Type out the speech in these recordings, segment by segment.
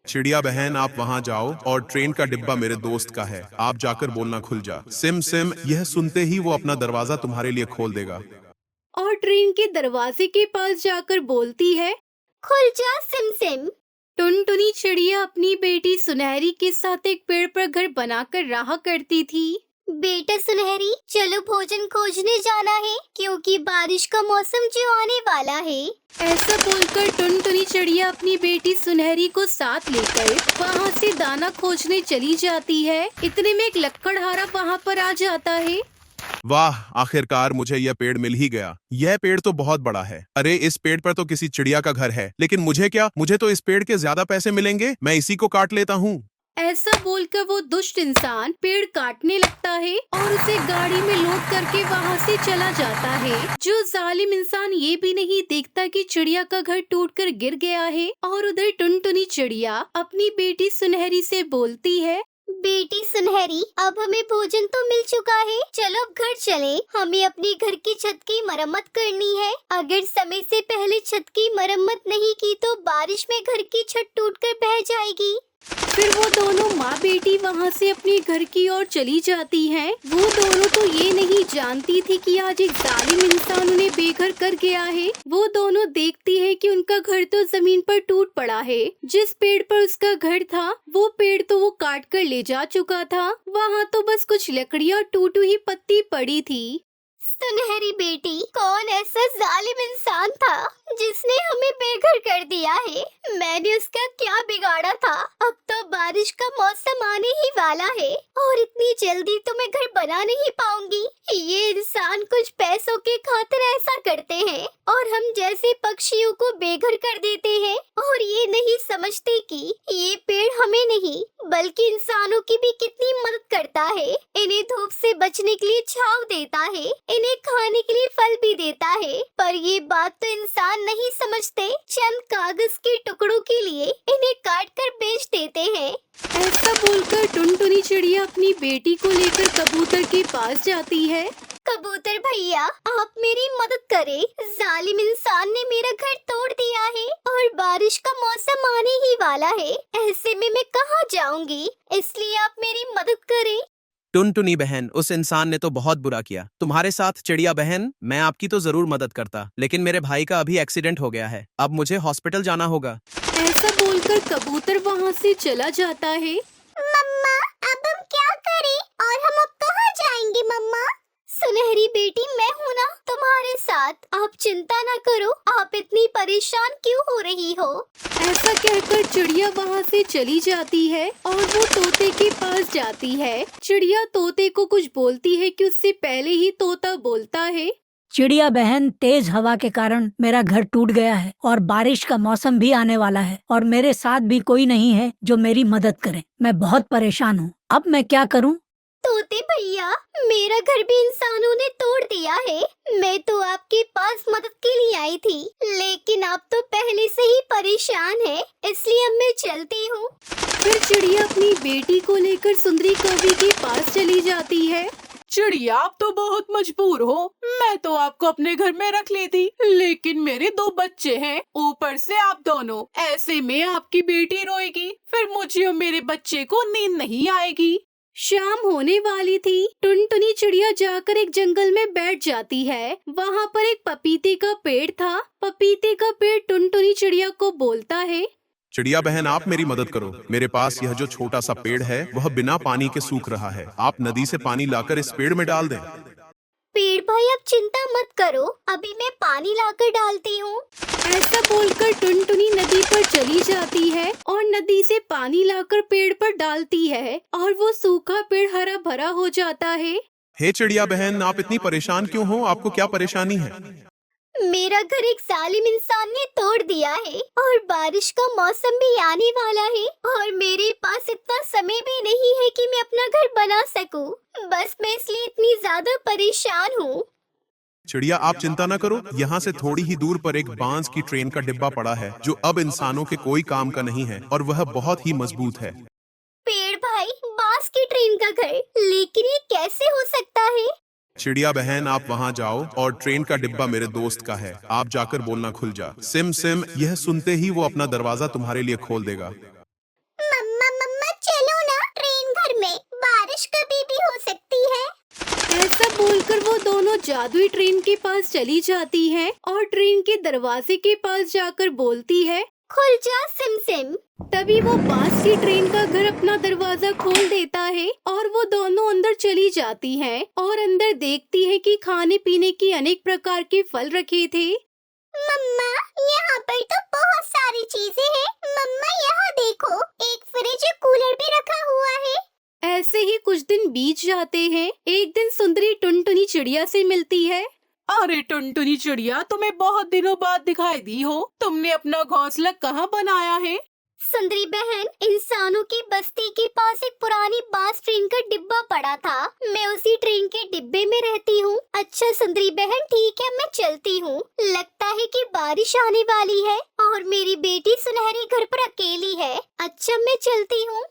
चिड़िया बहन आप वहाँ जाओ और ट्रेन का डिब्बा मेरे दोस्त का है, आप जाकर बोलना खुल जा। सिम सिम यह सुनते ही वो अपना दरवाजा तुम्हारे लिए खोल देगा। और ट्रेन के दरवाजे के पास जाकर बोलती है, खुल जा सिम सिम। टुनटुनी चिड़िया अपनी बेटी सुनहरी के साथ एक पेड़ पर घर बनाकर रहा करती थी। बेटा सुनहरी, चलो भोजन खोजने जाना है क्योंकि बारिश का मौसम जो आने वाला है। ऐसा बोलकर टुनटुनी चिड़िया अपनी बेटी सुनहरी को साथ लेकर वहाँ से दाना खोजने चली जाती है। इतने में एक लकड़हारा वहाँ पर आ जाता है। वाह, आखिरकार मुझे यह पेड़ मिल ही गया। यह पेड़ तो बहुत बड़ा है। अरे इस पेड़ पर तो किसी चिड़िया का घर है, लेकिन मुझे क्या, मुझे तो इस पेड़ के ज्यादा पैसे मिलेंगे, मैं इसी को काट लेता हूँ। ऐसा बोलकर वो दुष्ट इंसान पेड़ काटने लगता है और उसे गाड़ी में लोड करके वहाँ से चला जाता है। जो जालिम इंसान ये भी नहीं देखता कि चिड़िया का घर टूटकर गिर गया है। और उधर टुनटुनी चिड़िया अपनी बेटी सुनहरी से बोलती है, बेटी सुनहरी, अब हमें भोजन तो मिल चुका है, चलो अब घर चले। हमें अपनी घर की छत की मरम्मत करनी है। अगर समय से पहले छत की मरम्मत नहीं की तो बारिश में घर की छत टूटकर बह जाएगी। फिर वो दोनों माँ बेटी वहाँ से अपने घर की ओर चली जाती हैं। वो दोनों तो ये नहीं जानती थी कि आज एक जालिम इंसान उन्हें बेघर कर गया है। वो दोनों देखती है कि उनका घर तो जमीन पर टूट पड़ा है। जिस पेड़ पर उसका घर था वो पेड़ तो वो काट कर ले जा चुका था। वहाँ तो बस कुछ लकड़ियाँ और टूटी हुई पत्ती पड़ी थी। सुनहरी बेटी, कौन ऐसा जालिम इंसान था जिसने हमें बेघर कर दिया है? मैंने उसका क्या बिगाड़ा था? अब तो बारिश का मौसम आने ही वाला है और इतनी जल्दी तो मैं घर बना नहीं पाऊंगी। ये इंसान कुछ पैसों के खातिर ऐसा करते हैं और हम जैसे पक्षियों को बेघर कर देते हैं और ये नहीं समझते कि ये पेड़ हमें नहीं बल्कि इंसानों की भी कितनी मदद करता है। इन्हें धूप से बचने के लिए छांव देता है, इन्हें खाने के लिए फल भी देता है, पर ये बात तो इंसान नहीं समझते। चंद कागज के टुकड़ों के लिए इन्हें काट कर बेच देते हैं। ऐसा बोलकर टुनटुनी चिड़िया अपनी बेटी को लेकर कबूतर के पास जाती है। कबूतर भैया, आप मेरी मदद करें। जालिम इंसान ने मेरा घर तोड़ दिया है और बारिश का मौसम आने ही वाला है। ऐसे में मैं कहाँ जाऊंगी? इसलिए आप मेरी मदद करें। टुनटुनी बहन, उस इंसान ने तो बहुत बुरा किया। तुम्हारे साथ चिड़िया बहन, मैं आपकी तो जरूर मदद करता, लेकिन मेरे भाई का अभी एक्सीडेंट हो गया है। अब मुझे हॉस्पिटल जाना होगा। ऐसा बोलकर कबूतर वहाँ से चला जाता है। मम्मा, अब हम क्या करें और हम अब कहाँ जाएंगे मम्मा? सुनहरी बेटी, मैं हूँ ना तुम्हारे साथ। आप चिंता ना करो। आप इतनी परेशान क्यों हो रही हो? ऐसा कहकर चिड़िया वहाँ से चली जाती है और वो तोते के पास जाती है। चिड़िया तोते को कुछ बोलती है कि उससे पहले ही तोता बोलता है, चिड़िया बहन, तेज हवा के कारण मेरा घर टूट गया है और बारिश का मौसम भी आने वाला है और मेरे साथ भी कोई नहीं है जो मेरी मदद करे। मैं बहुत परेशान हूँ। अब मैं क्या करूँ? तोते भैया, मेरा घर भी इंसानों ने तोड़ दिया है। मैं तो आपके पास मदद के लिए आई थी, लेकिन आप तो पहले से ही परेशान हैं, इसलिए अब मैं चलती हूँ। फिर चिड़िया अपनी बेटी को लेकर सुंदरी कौवी के पास चली जाती है। चिड़िया, आप तो बहुत मजबूर हो। मैं तो आपको अपने घर में रख लेती, लेकिन मेरे 2 बच्चे हैं, ऊपर से आप दोनों। ऐसे में आपकी बेटी रोएगी, फिर मुझे और मेरे बच्चे को नींद नहीं आएगी। शाम होने वाली थी। टुनटुनी चिड़िया जाकर एक जंगल में बैठ जाती है। वहाँ पर एक पपीते का पेड़ था। पपीते का पेड़ टुनटुनी चिड़िया को बोलता है, चिड़िया बहन आप मेरी मदद करो। मेरे पास यह जो छोटा सा पेड़ है वह बिना पानी के सूख रहा है। आप नदी से पानी लाकर इस पेड़ में डाल दें। पेड़ भाई, आप चिंता मत करो, अभी मैं पानी लाकर डालती हूँ। ऐसा बोलकर टुनटुनी नदी पर चली जाती है और नदी से पानी लाकर पेड़ पर डालती है और वो सूखा पेड़ हरा भरा हो जाता है। हे चिड़िया बहन, आप इतनी परेशान क्यों हो? आपको क्या परेशानी है? मेरा घर एक जालिम इंसान ने तोड़ दिया है और बारिश का मौसम भी आने वाला है और मेरे पास इतना समय भी नहीं है कि मैं अपना घर बना सकूं। बस मैं इसलिए इतनी ज्यादा परेशान हूँ। चिड़िया आप चिंता न करो, यहाँ से थोड़ी ही दूर पर एक बांस की ट्रेन का डिब्बा पड़ा है जो अब इंसानों के कोई काम का नहीं है और वह बहुत ही मजबूत है। पेड़ भाई, बांस की ट्रेन का घर, लेकिन ये कैसे हो सकता है? चिड़िया बहन आप वहाँ जाओ और ट्रेन का डिब्बा मेरे दोस्त का है, आप जाकर बोलना खुल जा। सिम सिम यह सुनते ही वो अपना दरवाजा तुम्हारे लिए खोल देगा। ऐसा बोलकर वो दोनों जादुई ट्रेन के पास चली जाती है और ट्रेन के दरवाजे के पास जाकर बोलती है, खुल जा सिम सिम। तभी वो पास की ट्रेन का घर अपना दरवाजा खोल देता है और वो दोनों अंदर चली जाती हैं और अंदर देखती है कि खाने पीने की अनेक प्रकार के फल रखे थे। मम्मा, यहाँ पर तो बहुत सारी चीजें हैं। मम्मा यहाँ देखो, एक फ्रिज और कूलर भी रखा हुआ है। ऐसे ही कुछ दिन बीत जाते हैं। एक दिन सुंदरी टुनटुनी चिड़िया से मिलती है। अरे टुनटुनी चिड़िया, तुम्हें बहुत दिनों बाद दिखाई दी हो। तुमने अपना घोंसला कहाँ बनाया है? सुंदरी बहन, इंसानों की बस्ती के पास एक पुरानी बांस ट्रेन का डिब्बा पड़ा था। मैं उसी ट्रेन के डिब्बे में रहती हूँ। अच्छा सुंदरी बहन, ठीक है, मैं चलती हूँ। लगता है कि बारिश आने वाली है और मेरी बेटी सुनहरी घर पर अकेली है। अच्छा, मैं चलती हूँ।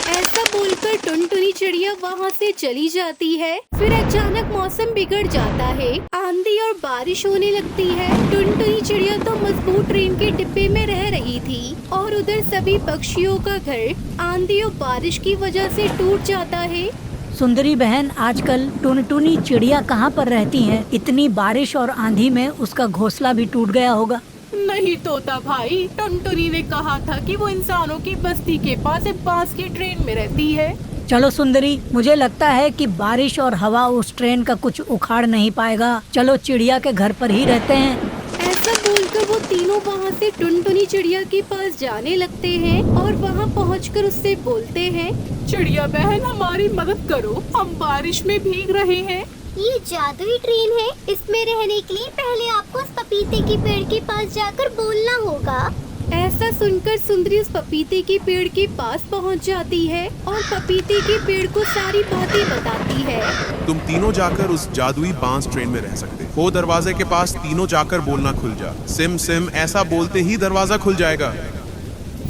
ऐसा बोलकर टुनटुनी चिड़िया वहाँ से चली जाती है। फिर अचानक मौसम बिगड़ जाता है, आंधी और बारिश होने लगती है। टुनटुनी चिड़िया तो मजबूत ट्रेन के डिब्बे में रह रही थी और उधर सभी पक्षियों का घर आंधी और बारिश की वजह से टूट जाता है। सुंदरी बहन, आजकल टुनटुनी चिड़िया कहाँ पर रहती है? इतनी बारिश और आंधी में उसका घोंसला भी टूट गया होगा। नहीं तोता भाई, टुनटुनी ने कहा था कि वो इंसानों की बस्ती के पास एक बांस की ट्रेन में रहती है। चलो सुंदरी, मुझे लगता है कि बारिश और हवा उस ट्रेन का कुछ उखाड़ नहीं पाएगा। चलो चिड़िया के घर पर ही रहते हैं। ऐसा बोलकर वो तीनों वहाँ से टुनटुनी चिड़िया के पास जाने लगते हैं और वहाँ पहुँचकर उससे बोलते हैं, चिड़िया बहन, हमारी मदद करो, हम बारिश में भीग रहे हैं। ये जादुई ट्रेन है। इसमें रहने के लिए पहले आपको उस पपीते के पेड़ के पास जाकर बोलना होगा। ऐसा सुनकर सुंदरी उस पपीते के पेड़ के पास पहुंच जाती है और पपीते के पेड़ को सारी बातें बताती है। तुम तीनों जाकर उस जादुई बांस ट्रेन में रह सकते हो। दरवाजे के पास तीनों जाकर बोलना, खुल जा सिम सिम। ऐसा बोलते ही दरवाजा खुल जाएगा।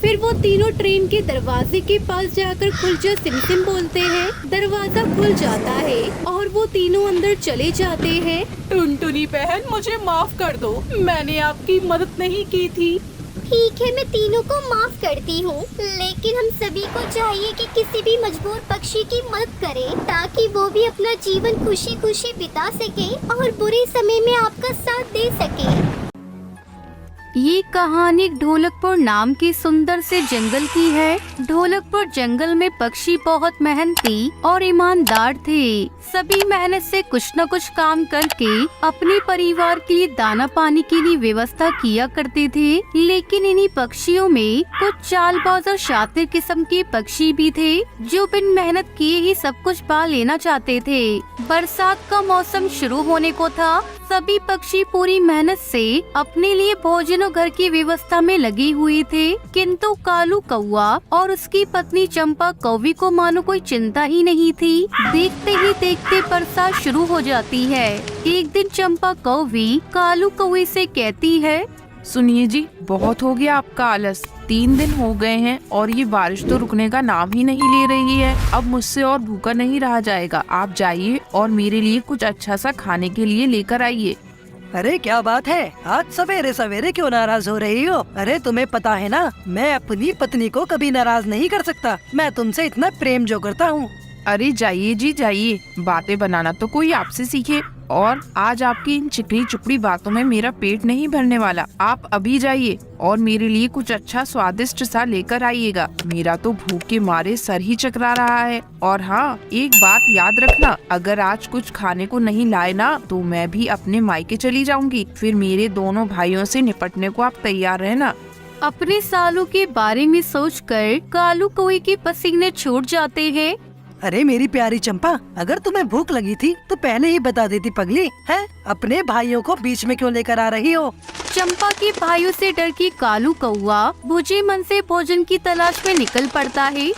फिर वो तीनों ट्रेन के दरवाजे के पास जाकर खुल जा सिम सिम बोलते हैं। दरवाजा खुल जाता है और वो तीनों अंदर चले जाते हैं। टुनटुनी बहन, मुझे माफ कर दो, मैंने आपकी मदद नहीं की थी। ठीक है, मैं तीनों को माफ करती हूँ, लेकिन हम सभी को चाहिए कि किसी भी मजबूर पक्षी की मदद करें ताकि वो भी अपना जीवन खुशी खुशी बिता सके और बुरे समय में आपका साथ दे सके। ये कहानी ढोलकपुर नाम के सुंदर से जंगल की है। ढोलकपुर जंगल में पक्षी बहुत मेहनती और ईमानदार थे। सभी मेहनत से कुछ न कुछ काम करके अपने परिवार के लिए दाना पानी के लिए व्यवस्था किया करते थे। लेकिन इन्हीं पक्षियों में कुछ चालबाज और शातिर किस्म के पक्षी भी थे जो बिन मेहनत किए ही सब कुछ पा लेना चाहते थे। बरसात का मौसम शुरू होने को था। सभी पक्षी पूरी मेहनत से अपने लिए भोजन और घर की व्यवस्था में लगे हुए थे, किंतु कालू कौवा और उसकी पत्नी चंपा कौवी को मानो कोई चिंता ही नहीं थी। देखते ही देखते बरसात शुरू हो जाती है। एक दिन चंपा कौवी कालू कौवे से कहती है, सुनिए जी, बहुत हो गया आपका आलस। 3 दिन हो गए हैं और ये बारिश तो रुकने का नाम ही नहीं ले रही है। अब मुझसे और भूखा नहीं रहा जाएगा। आप जाइए और मेरे लिए कुछ अच्छा सा खाने के लिए लेकर आइए। अरे क्या बात है, आज सवेरे सवेरे क्यों नाराज हो रही हो? अरे तुम्हें पता है ना, मैं अपनी पत्नी को कभी नाराज नहीं कर सकता। मैं तुमसे इतना प्रेम जो करता हूँ। अरे जाइए जी जाइए, बातें बनाना तो कोई आपसे सीखे। और आज आपकी इन चिकनी चुपड़ी बातों में मेरा पेट नहीं भरने वाला। आप अभी जाइए और मेरे लिए कुछ अच्छा स्वादिष्ट सा लेकर आइएगा। मेरा तो भूख के मारे सर ही चकरा रहा है। और हाँ, एक बात याद रखना, अगर आज कुछ खाने को नहीं लाए ना तो मैं भी अपने मायके चली जाऊंगी। फिर मेरे दोनों भाइयों से निपटने को आप तैयार रहना। अपने सालों के बारे में सोचकर कालू कौवे के पसीने छूट जाते हैं। अरे मेरी प्यारी चंपा, अगर तुम्हें भूख लगी थी तो पहले ही बता देती पगली। है अपने भाइयों को बीच में क्यों लेकर आ रही हो? चंपा के भाइयों से डर के कालू कौवा बुझे मन से भोजन की तलाश में निकल पड़ता है।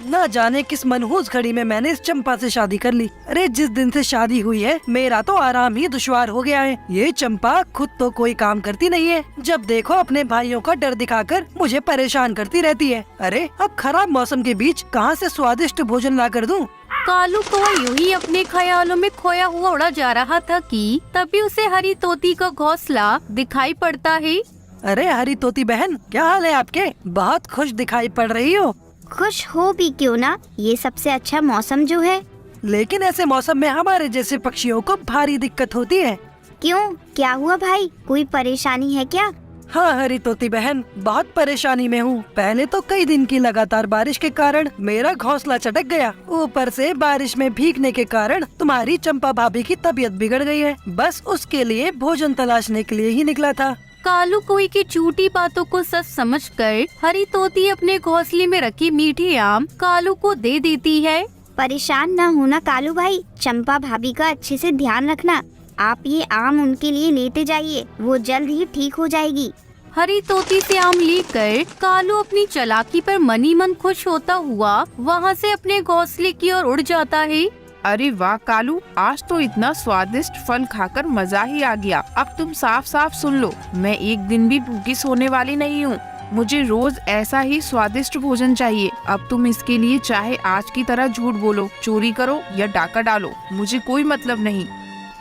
न जाने किस मनहूस घड़ी में मैंने इस चंपा से शादी कर ली। अरे जिस दिन से शादी हुई है मेरा तो आराम ही दुश्वार हो गया है। ये चंपा खुद तो कोई काम करती नहीं है, जब देखो अपने भाइयों का डर दिखाकर मुझे परेशान करती रहती है। अरे अब खराब मौसम के बीच कहाँ से स्वादिष्ट भोजन ला कर दूं? कालू कौवा यूं ही अपने ख्यालों में खोया हुआ उड़ा जा रहा था कि तभी उसे हरी तोती का घोंसला दिखाई पड़ता है। अरे हरी तोती बहन, क्या हाल है आपके? बहुत खुश दिखाई पड़ रही हो। खुश हो भी क्यों ना, ये सबसे अच्छा मौसम जो है। लेकिन ऐसे मौसम में हमारे जैसे पक्षियों को भारी दिक्कत होती है। क्यों, क्या हुआ भाई? कोई परेशानी है क्या? हाँ हरी तोती बहन, बहुत परेशानी में हूँ। पहले तो कई दिन की लगातार बारिश के कारण मेरा घोंसला चटक गया। ऊपर से बारिश में भीगने के कारण तुम्हारी चंपा भाभी की तबीयत बिगड़ गई है। बस उसके लिए भोजन तलाशने के लिए ही निकला था। कालू कोई की झूठी बातों को सच समझकर हरी तोती अपने घोंसले में रखी मीठे आम कालू को दे देती है। परेशान ना होना कालू भाई, चंपा भाभी का अच्छे से ध्यान रखना। आप ये आम उनके लिए लेते जाइए, वो जल्द ही ठीक हो जाएगी। हरी तोती से आम लेकर कालू अपनी चालाकी पर मनी मन खुश होता हुआ वहाँ से अपने घोंसले की ओर उड़ जाता है। अरे वाह कालू, आज तो इतना स्वादिष्ट फल खाकर मजा ही आ गया। अब तुम साफ साफ सुन लो, मैं एक दिन भी भूखी सोने वाली नहीं हूँ। मुझे रोज ऐसा ही स्वादिष्ट भोजन चाहिए। अब तुम इसके लिए चाहे आज की तरह झूठ बोलो, चोरी करो या डाका डालो, मुझे कोई मतलब नहीं।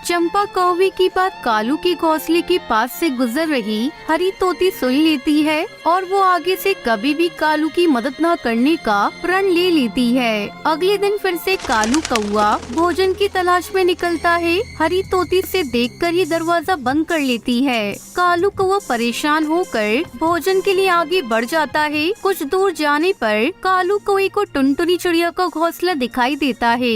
चंपा कौवे की बात कालू के घोंसले के पास से गुजर रही हरी तोती सुन लेती है और वो आगे से कभी भी कालू की मदद न करने का प्रण ले लेती है। अगले दिन फिर से कालू कौवा भोजन की तलाश में निकलता है। हरी तोती से देखकर ही दरवाजा बंद कर लेती है। कालू कौवा परेशान होकर भोजन के लिए आगे बढ़ जाता है। कुछ दूर जाने पर कालू कौवे को टुनटुनी चिड़िया का घोंसला दिखाई देता है।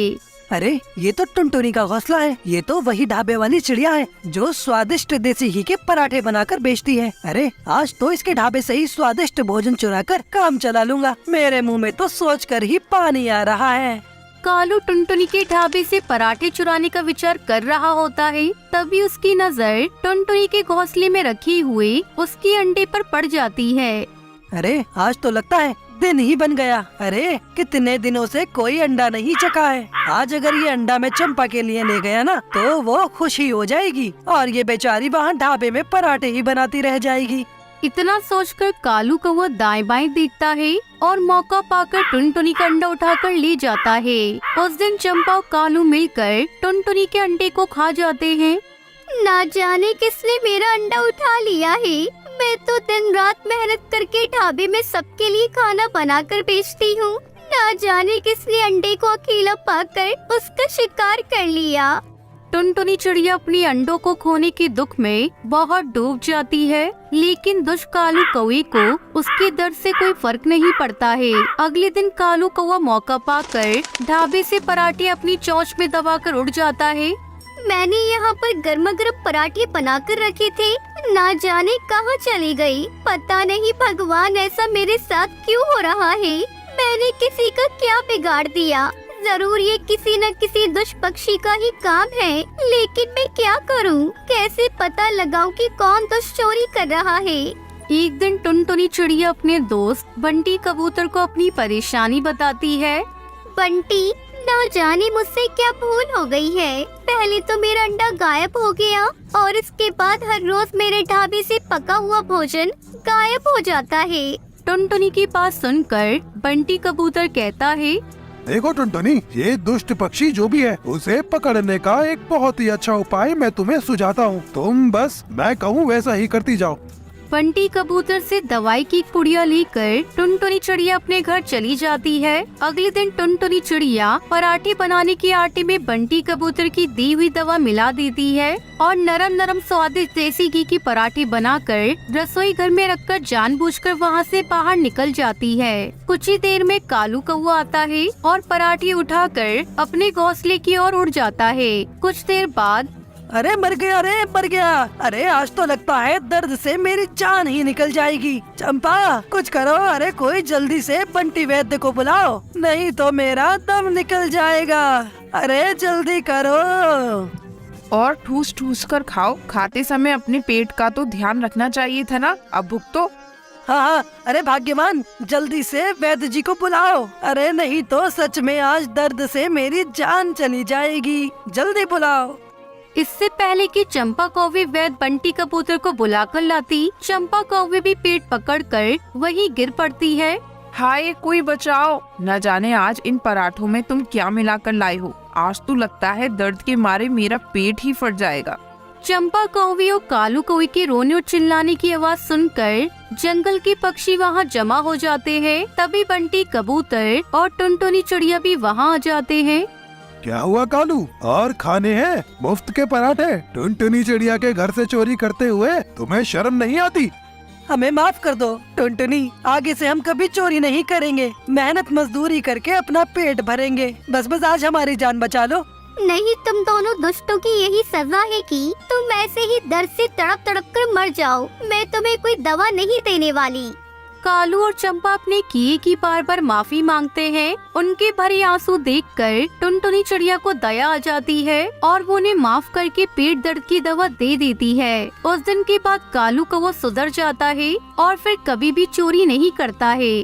अरे ये तो टुनटुनी का घोंसला है। ये तो वही ढाबे वाली चिड़िया है जो स्वादिष्ट देसी घी के पराठे बनाकर बेचती है। अरे आज तो इसके ढाबे से ही स्वादिष्ट भोजन चुराकर काम चला लूंगा। मेरे मुंह में तो सोचकर ही पानी आ रहा है। कालू टुनटुनी के ढाबे से पराठे चुराने का विचार कर रहा होता है, तभी उसकी नजर टुनटुनी के घोंसले में रखी हुई उसकी अंडे पर पड़ जाती है। अरे आज तो लगता है दिन ही बन गया। अरे कितने दिनों से कोई अंडा नहीं चखा है। आज अगर ये अंडा मैं चंपा के लिए ले गया ना तो वो खुशी हो जाएगी और ये बेचारी वहाँ ढाबे में पराठे ही बनाती रह जाएगी। इतना सोचकर कालू कौवा दाएं बाएं देखता है और मौका पाकर टुनटुनी का अंडा उठाकर ले जाता है। उस दिन चंपा और कालू मिलकर टुनटुनी के अंडे को खा जाते हैं। ना जाने किसने मेरा अंडा उठा लिया है। मैं तो दिन रात मेहनत करके ढाबे में सबके लिए खाना बनाकर बेचती हूँ। ना जाने किसने अंडे को अकेला पाकर उसका शिकार कर लिया। टुनटुनी चिड़िया अपने अंडों को खोने के दुख में बहुत डूब जाती है, लेकिन दुष्ट कालू कौवे को उसके दर्द से कोई फर्क नहीं पड़ता है। अगले दिन कालू कौवा मौका पाकर ढाबे से पराठे अपनी चोंच में दबाकर उड़ जाता है। मैंने यहाँ पर गर्मा गर्म पराठे बनाकर रखे थे, ना जाने कहाँ चली गई। पता नहीं भगवान ऐसा मेरे साथ क्यों हो रहा है। मैंने किसी का क्या बिगाड़ दिया। जरूर ये किसी न किसी दुष्ट पक्षी का ही काम है, लेकिन मैं क्या करूँ? कैसे पता लगाऊं कि कौन दुष्ट चोरी कर रहा है? एक दिन टुनटुनी चिड़िया अपने दोस्त बंटी कबूतर को अपनी परेशानी बताती है। बंटी, ना जाने मुझसे क्या भूल हो गई है। पहले तो मेरा अंडा गायब हो गया और इसके बाद हर रोज मेरे ढाबे से पका हुआ भोजन गायब हो जाता है। टुनटुनी की बात सुनकर बंटी कबूतर कहता है, देखो टुनटुनी, ये दुष्ट पक्षी जो भी है उसे पकड़ने का एक बहुत ही अच्छा उपाय मैं तुम्हें सुझाता हूँ। तुम बस मैं कहूँ वैसा ही करती जाओ। बंटी कबूतर से दवाई की पुड़िया लेकर टुनटुनी चिड़िया अपने घर चली जाती है। अगले दिन टुनटुनी चिड़िया पराठे बनाने के आटे में बंटी कबूतर की दी हुई दवा मिला देती है और नरम नरम स्वादिष्ट देसी घी की पराठे बनाकर रसोई घर में रखकर जानबूझकर वहाँ से बाहर निकल जाती है। कुछ ही देर में कालू कौवा आता है और पराठे उठाकर अपने घोंसले की ओर उड़ जाता है। कुछ देर बाद अरे मर गया, अरे मर गया। अरे आज तो लगता है दर्द से मेरी जान ही निकल जाएगी। चंपा कुछ करो, अरे कोई जल्दी से बंटी वैद्य को बुलाओ, नहीं तो मेरा दम निकल जाएगा। अरे जल्दी करो। और ठूस ठूस कर खाओ। खाते समय अपने पेट का तो ध्यान रखना चाहिए था ना। अब भुगतो। हाँ, अरे भाग्यवान, जल्दी से वैद्य जी को बुलाओ। अरे नहीं तो सच में आज दर्द से मेरी जान चली जाएगी। जल्दी बुलाओ। इससे पहले कि चंपा कौवे वैद्य बंटी कबूतर को बुलाकर लाती, चंपा कौवे भी पेट पकड़कर वहीं गिर पड़ती है। हाय कोई बचाओ। न जाने आज इन पराठों में तुम क्या मिलाकर लाए हो। आज तो लगता है दर्द के मारे मेरा पेट ही फट जाएगा। चंपा कौवे और कालू कौवे के रोने और चिल्लाने की आवाज सुनकर जंगल के पक्षी वहाँ जमा हो जाते हैं। तभी बंटी कबूतर और टुनटुनी चिड़िया भी वहाँ आ जाते हैं। क्या हुआ कालू? और खाने हैं मुफ्त के पराठे? टुनटुनी चिड़िया के घर से चोरी करते हुए तुम्हें शर्म नहीं आती? हमें माफ कर दो टुनटुनी, आगे से हम कभी चोरी नहीं करेंगे। मेहनत मजदूरी करके अपना पेट भरेंगे। बस आज हमारी जान बचा लो। नहीं, तुम दोनों दुष्टों की यही सजा है कि तुम ऐसे ही दर्द से तड़प तड़प कर मर जाओ। मैं तुम्हें कोई दवा नहीं देने वाली। कालू और चंपा अपने किए की बार बार माफी मांगते हैं। उनके भरे आंसू देखकर टुनटुनी चिड़िया को दया आ जाती है और वो उन्हें माफ करके पेट दर्द की दवा दे देती है। उस दिन के बाद कालू का वो सुधर जाता है और फिर कभी भी चोरी नहीं करता है।